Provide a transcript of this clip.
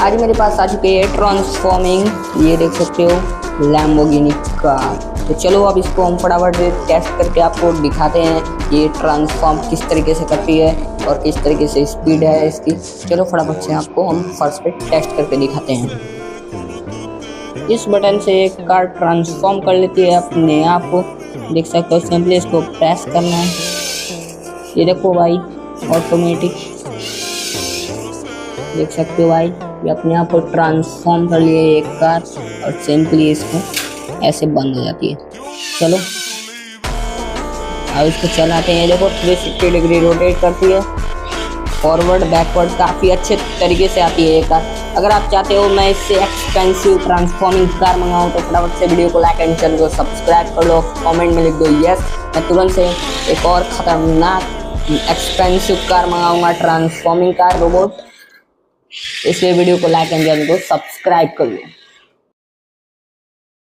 आज मेरे पास आ चुकी है ट्रांसफॉर्मिंग, ये देख सकते हो लैम्बोर्गिनी कार। तो चलो अब इसको हम फटाफट टेस्ट करके आपको दिखाते हैं ये ट्रांसफॉर्म किस तरीके से करती है और किस तरीके से स्पीड है इसकी। चलो फटाफट से आपको हम फर्स्ट पे टेस्ट करके दिखाते हैं। इस बटन से एक कार ट्रांसफॉर्म कर लेती है अपने आप को, देख सकते हो। सिंपली इसको प्रेस करना है, ये देखो भाई ऑटोमेटिक, देख सकते हो भाई ये अपने आप को ट्रांसफॉर्म कर लिए एक कार और सिंपली इसको ऐसे बंद हो जाती है। चलो अब इसको चलाते हैं। देखो 360 डिग्री रोटेट करती है, फॉरवर्ड बैकवर्ड काफ़ी अच्छे तरीके से आती है ये कार। अगर आप चाहते हो मैं इससे एक्सपेंसिव ट्रांसफॉर्मिंग कार मंगाऊँ तो फटाफट से वीडियो को लाइक एंड चैनल को सब्सक्राइब कर लो, कमेंट में लिख दो यस। मैं तुरंत से एक और ख़तरनाक एक्सपेंसिव कार मंगाऊंगा, ट्रांसफॉर्मिंग कार रोबोट। इसलिए वीडियो को लाइक एंड चैनल को सब्सक्राइब कर लो।